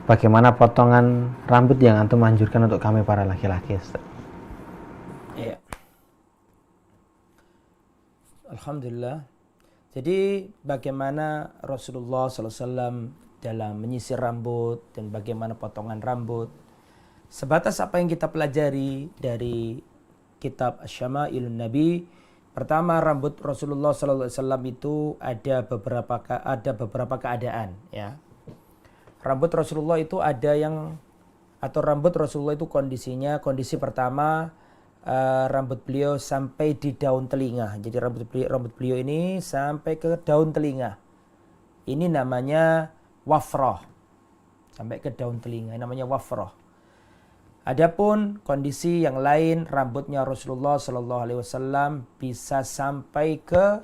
bagaimana potongan rambut yang antum anjurkan untuk kami para laki-laki, Ustaz? Alhamdulillah. Jadi bagaimana Rasulullah SAW dalam menyisir rambut dan bagaimana potongan rambut. Sebatas apa yang kita pelajari dari kitab Asy-Syama'ilun Nabi. Pertama, rambut Rasulullah SAW itu ada beberapa keadaan, ya. Rambut Rasulullah itu rambut Rasulullah itu kondisi pertama, rambut beliau sampai di daun telinga. Jadi rambut beliau ini sampai ke daun telinga. Ini namanya wafrah. Sampai ke daun telinga, ini namanya wafrah. Adapun kondisi yang lain, rambutnya Rasulullah SAW bisa sampai ke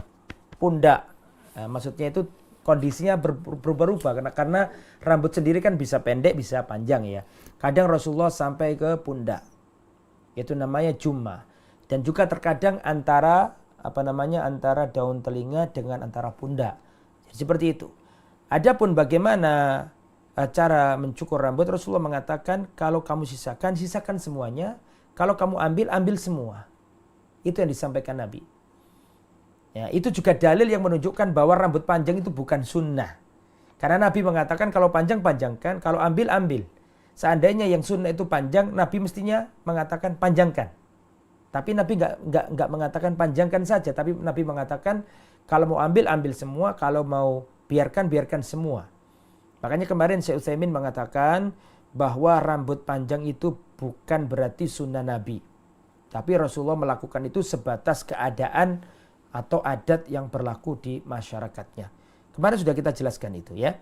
pundak. Nah, maksudnya itu kondisinya berubah-ubah karena rambut sendiri kan bisa pendek, bisa panjang ya. Kadang Rasulullah sampai ke pundak. Itu namanya jumma. Dan juga terkadang antara daun telinga dengan antara pundak. Jadi seperti itu. Adapun bagaimana cara mencukur rambut, Rasulullah mengatakan kalau kamu sisakan semuanya, kalau kamu ambil semua. Itu yang disampaikan Nabi. Ya, itu juga dalil yang menunjukkan bahwa rambut panjang itu bukan sunnah. Karena Nabi mengatakan kalau panjang panjangkan, kalau ambil. Seandainya yang sunnah itu panjang, Nabi mestinya mengatakan panjangkan. Tapi Nabi nggak mengatakan panjangkan saja, tapi Nabi mengatakan kalau mau ambil semua, kalau mau biarkan semua. Makanya kemarin Syekh Utsaimin mengatakan bahwa rambut panjang itu bukan berarti sunnah Nabi. Tapi Rasulullah melakukan itu sebatas keadaan atau adat yang berlaku di masyarakatnya. Kemarin sudah kita jelaskan itu ya.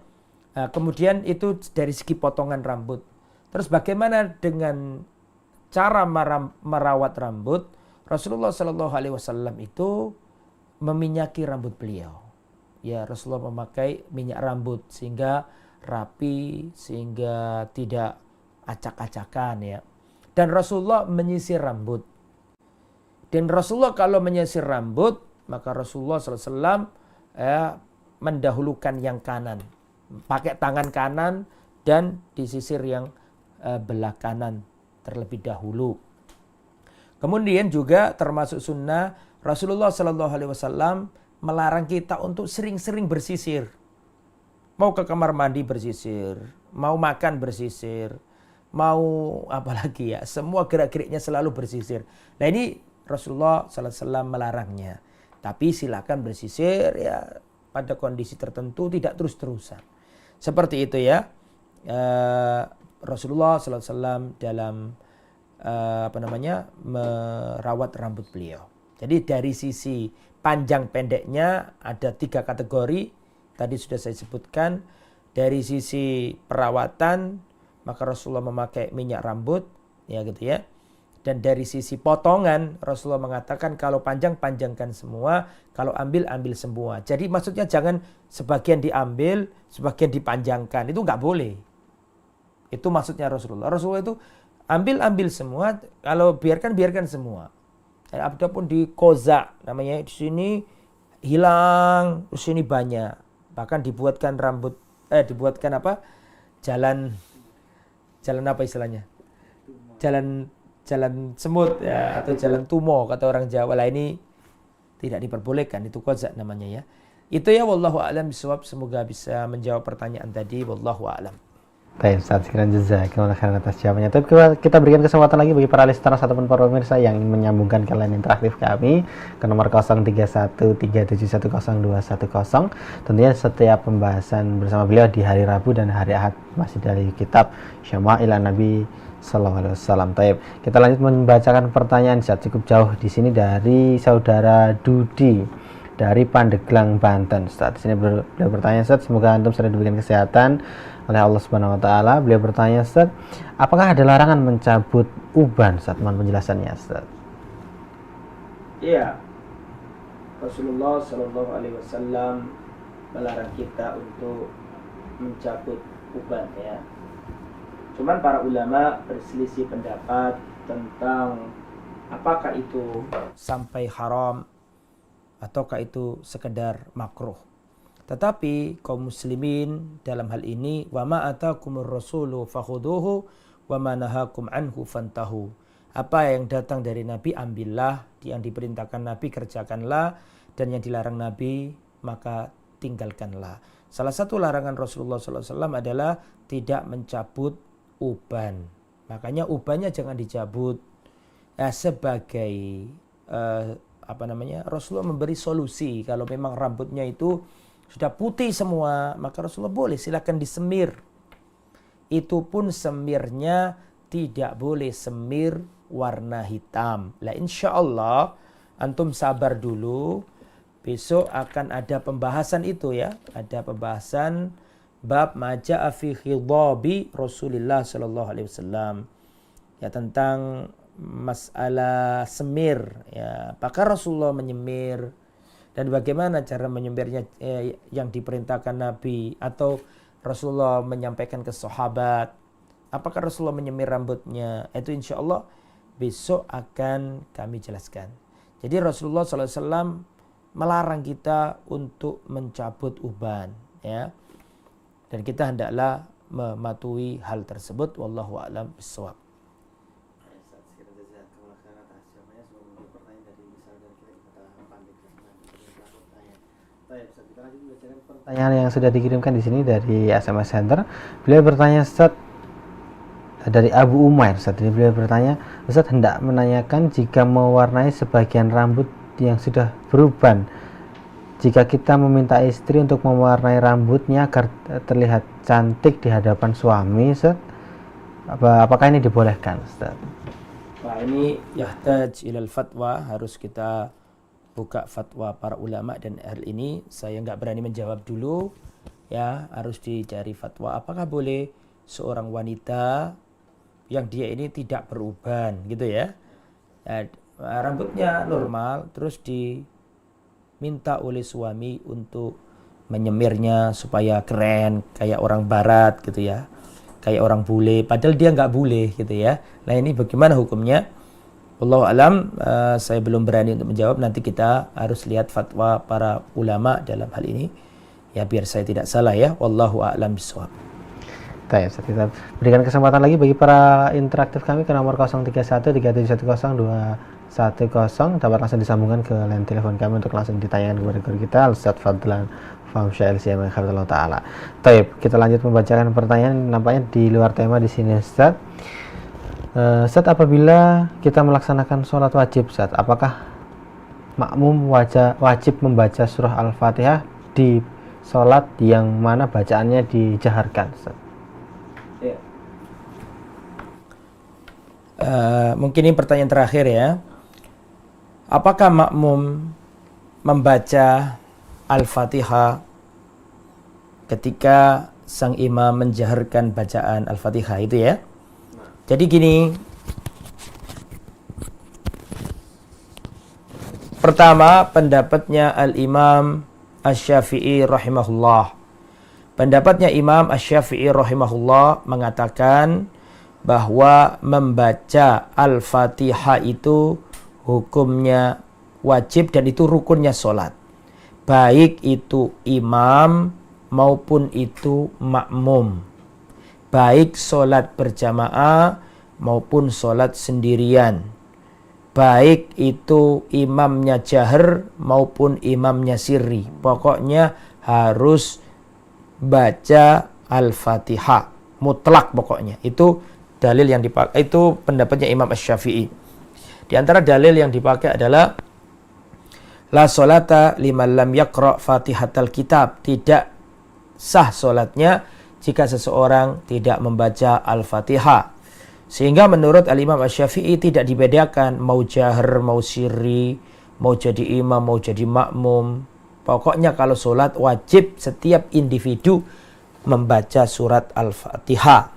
Kemudian itu dari segi potongan rambut. Terus bagaimana dengan cara merawat rambut? Rasulullah SAW itu meminyaki rambut beliau. Ya, Rasulullah memakai minyak rambut sehingga rapi, sehingga tidak acak-acakan ya. Dan Rasulullah menyisir rambut. Dan Rasulullah kalau menyisir rambut, maka Rasulullah SAW mendahulukan yang kanan. Pakai tangan kanan dan disisir yang belah kanan terlebih dahulu. Kemudian juga termasuk sunnah, Rasulullah SAW melarang kita untuk sering-sering bersisir. Mau ke kamar mandi bersisir, mau makan bersisir, mau apa lagi ya, semua gerak-geriknya selalu bersisir. Nah ini Rasulullah SAW melarangnya. Tapi silakan bersisir ya pada kondisi tertentu, tidak terus-terusan. Seperti itu ya. Rasulullah SAW dalam merawat rambut beliau. Jadi dari sisi panjang pendeknya ada 3 kategori. Tadi sudah saya sebutkan. Dari sisi perawatan, maka Rasulullah memakai minyak rambut, ya gitu ya. Dan dari sisi potongan, Rasulullah mengatakan kalau panjang panjangkan semua, kalau ambil semua. Jadi maksudnya jangan sebagian diambil, sebagian dipanjangkan. Itu nggak boleh. Itu maksudnya Rasulullah. Rasulullah itu ambil semua, kalau biarkan semua. Adapun di koza namanya, di sini hilang, di sini banyak. Bahkan dibuatkan jalan apa istilahnya? Jalan semut ya, atau jalan tumo kata orang Jawa. Lah ini tidak diperbolehkan, itu koza namanya ya. Itu ya, wallahu a'lam bishawab. Semoga bisa menjawab pertanyaan tadi, wallahu a'lam. Baik, Ustaz, sekian jazakallahu khairan atas jawabannya. Tapi kita berikan kesempatan lagi bagi para listeners ataupun para pemirsa yang ingin menyambungkan ke line interaktif kami ke nomor 0313710210. Tentunya setiap pembahasan bersama beliau di hari Rabu dan hari Ahad masih dari kitab Syama'il Nabi sallallahu alaihi wasallam. Taib. Kita lanjut membacakan pertanyaan cukup jauh di sini dari saudara Dudi dari Pandeglang, Banten. Ustaz, di sini beliau bertanya, Ustaz, semoga antum sering diberikan kesehatan oleh Allah Subhanahu wa taala. Beliau bertanya, Ustaz, apakah ada larangan mencabut uban? Ustaz, mohon penjelasannya, Ustaz. Iya. Rasulullah sallallahu alaihi wasallam melarang kita untuk mencabut uban ya. Cuman para ulama berselisih pendapat tentang apakah itu sampai haram ataukah itu sekedar makruh. Tetapi kaum muslimin dalam hal ini, wa ma atakumur rasulu fakhuduhu wa ma nahakum anhu fantahu. Apa yang datang dari Nabi ambillah, yang diperintahkan Nabi kerjakanlah, dan yang dilarang Nabi, maka tinggalkanlah. Salah satu larangan Rasulullah SAW adalah tidak mencabut uban. Makanya ubannya jangan dicabut. Sebagai Rasulullah memberi solusi. Kalau memang rambutnya itu sudah putih semua, maka Rasulullah boleh silakan disemir. Itu pun semirnya tidak boleh semir warna hitam. Lah insya Allah antum sabar dulu. Besok akan ada pembahasan itu ya. Ada pembahasan bab maja'a fi khidabi Rasulullah sallallahu alaihi wasallam. Ya, tentang masalah semir ya. Apakah Rasulullah menyemir dan bagaimana cara menyemirnya yang diperintahkan Nabi, atau Rasulullah menyampaikan ke sahabat. Apakah Rasulullah menyemir rambutnya? Itu insya Allah besok akan kami jelaskan. Jadi Rasulullah SAW melarang kita untuk mencabut uban, ya. Dan kita hendaklah mematuhi hal tersebut. Wallahu a'lam bishawab. Pertanyaan yang sudah dikirimkan di sini dari SMS Center. Beliau bertanya, Ustaz, dari Abu Umair. Saat ini beliau bertanya, Ustaz hendak menanyakan jika mewarnai sebagian rambut yang sudah beruban, jika kita meminta istri untuk mewarnai rambutnya agar terlihat cantik di hadapan suami, Ustaz, apakah ini dibolehkan, Ustaz? Nah, ini yahtaj ilal fatwa, harus kita buka fatwa para ulama, dan hal ini saya nggak berani menjawab dulu ya, harus dicari fatwa apakah boleh seorang wanita yang dia ini tidak beruban gitu ya, rambutnya normal terus diminta oleh suami untuk menyemirnya supaya keren kayak orang barat gitu ya, kayak orang bule, padahal dia nggak bule gitu ya. Nah ini bagaimana hukumnya? Wallahu alam, saya belum berani untuk menjawab. Nanti kita harus lihat fatwa para ulama dalam hal ini ya, biar saya tidak salah ya. Wallahu a'lam bishawab. Baik, kita berikan kesempatan lagi bagi para interaktif kami ke nomor 0313710210, dapat langsung disambungkan ke line telepon kami untuk langsung ditanyakan kepada guru kita Ustaz Fadlan Famsyah LCM Hafizallahu Ta'ala. Baik, kita lanjut membacakan pertanyaan nampaknya di luar tema di sini, Ustaz. Ustaz, apabila kita melaksanakan sholat wajib, Ustaz, apakah makmum wajib membaca surah Al-Fatihah di sholat yang mana bacaannya dijaharkan, Ustaz? Ya. Mungkin ini pertanyaan terakhir ya. Apakah makmum membaca Al-Fatihah ketika sang imam menjaharkan bacaan Al-Fatihah itu ya? Jadi gini, pertama pendapatnya Al-Imam Asy-Syafi'i rahimahullah. Pendapatnya Imam Asy-Syafi'i rahimahullah mengatakan bahwa membaca Al-Fatihah itu hukumnya wajib dan itu rukunnya sholat. Baik itu imam maupun itu makmum. Baik sholat berjamaah maupun sholat sendirian. Baik itu imamnya jahar maupun imamnya sirri. Pokoknya harus baca Al-Fatihah. Mutlak pokoknya. Itu dalil yang dipakai. Itu pendapatnya Imam Asy-Syafi'i. Di antara dalil yang dipakai adalah la sholata liman lam yaqra fatihatal kitab. Tidak sah sholatnya jika seseorang tidak membaca Al-Fatihah. Sehingga menurut Al-Imam Asy-Syafi'i tidak dibedakan mau jahar, mau sirri, mau jadi imam, mau jadi makmum. Pokoknya kalau sholat wajib setiap individu membaca surat Al-Fatihah.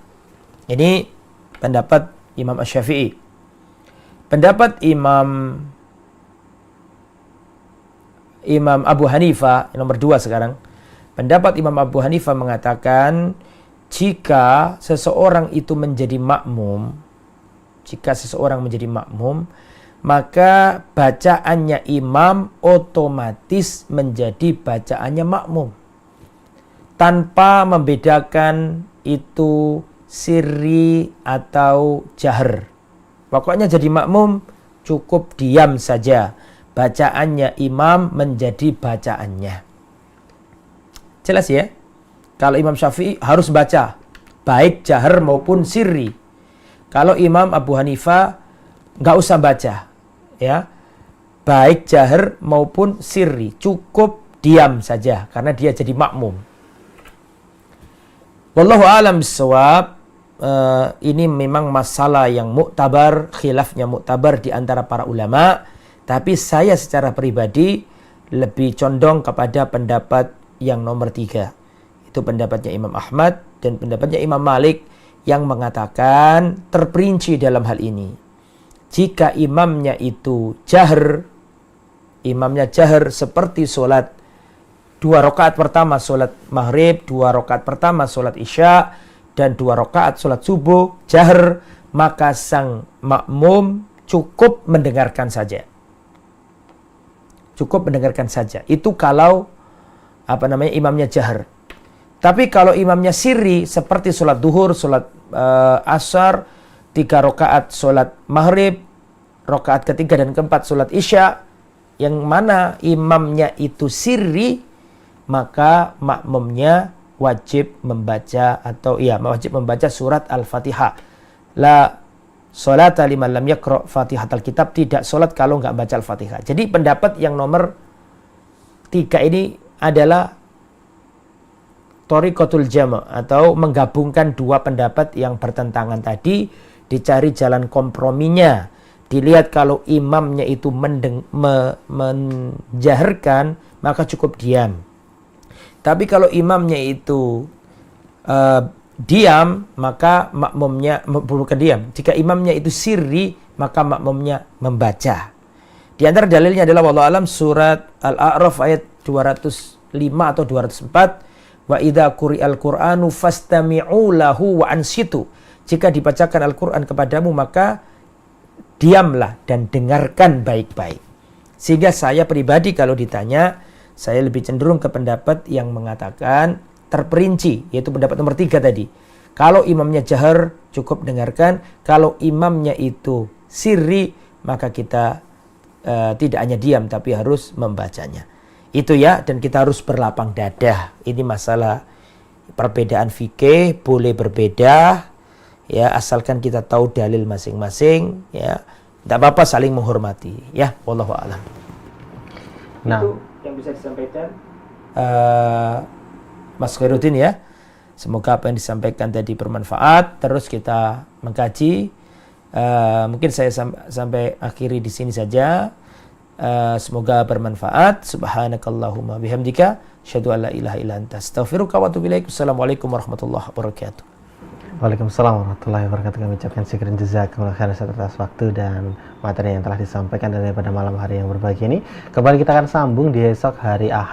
Ini pendapat Imam Asy-Syafi'i. Pendapat Imam Abu Hanifah, nomor 2 sekarang. Pendapat Imam Abu Hanifah mengatakan jika seseorang itu menjadi makmum, maka bacaannya imam otomatis menjadi bacaannya makmum. Tanpa membedakan itu sirri atau jahar. Pokoknya jadi makmum cukup diam saja. bacaannya imam menjadi bacaannya. Jelas ya? Kalau Imam Syafi'i harus baca, baik jahar maupun sirri. Kalau Imam Abu Hanifah nggak usah baca, ya, baik jahar maupun sirri, cukup diam saja karena dia jadi makmum. Wallahu a'lam bishawab. Ini memang masalah yang muktabar, khilafnya muktabar di antara para ulama. Tapi saya secara pribadi lebih condong kepada pendapat yang nomor 3. Itu pendapatnya Imam Ahmad dan pendapatnya Imam Malik yang mengatakan terperinci dalam hal ini. Jika imamnya itu jahar, seperti sholat 2 rakaat pertama sholat maghrib, 2 rakaat pertama sholat isya, dan 2 rakaat sholat subuh, jahar, maka sang makmum cukup mendengarkan saja. Cukup mendengarkan saja. Itu kalau imamnya jahar. Tapi kalau imamnya sirri seperti sholat duhur, sholat asar, 3 rakaat sholat maghrib, rakaat ketiga dan keempat sholat isya, yang mana imamnya itu sirri, maka makmumnya wajib membaca wajib membaca surat Al-Fatihah. La sholata liman lam yaqra Fatihatal Kitab, tidak sholat kalau nggak baca Al-Fatihah. Jadi pendapat yang nomor 3 ini adalah Thariqatul Jama' atau menggabungkan 2 pendapat yang bertentangan tadi, dicari jalan komprominya. Dilihat kalau imamnya itu menjaharkan, maka cukup diam. Tapi kalau imamnya itu diam, maka makmumnya bukan diam. Jika imamnya itu sirri, maka makmumnya membaca. Di antara dalilnya adalah wallahu alam surat Al-A'raf ayat 205 atau 204. Wa idza quri'al Qur'anu fastami'u lahu wa ansitu. Jika dibacakan Al-Qur'an kepadamu, maka diamlah dan dengarkan baik-baik. Sehingga saya pribadi kalau ditanya, saya lebih cenderung ke pendapat yang mengatakan terperinci, yaitu pendapat nomor 3 tadi. Kalau imamnya jahar, cukup dengarkan. Kalau imamnya itu sirri, maka kita tidak hanya diam, tapi harus membacanya. Itu ya, dan kita harus berlapang dada. Ini masalah perbedaan fikih, boleh berbeda, ya, asalkan kita tahu dalil masing-masing, ya. Tidak apa-apa, saling menghormati, ya. Wallahu a'lam. Nah, itu yang bisa disampaikan Mas Khairuddin, ya. Semoga apa yang disampaikan tadi bermanfaat. Terus kita mengkaji. Mungkin saya sampai akhiri di sini saja. Semoga bermanfaat. Subhanakallahumma bihamdika asyhadu an la ilaha illa anta astaghfiruka wa atubu ilaik. Assalamualaikum warahmatullahi wabarakatuh. Waalaikumsalam warahmatullahi wabarakatuh. Kami ucapkan syukur jazakumullah khairan atas waktu dan materi yang telah disampaikan daripada malam hari yang berbahagia ini. Kembali kita akan sambung di esok hari Ahad.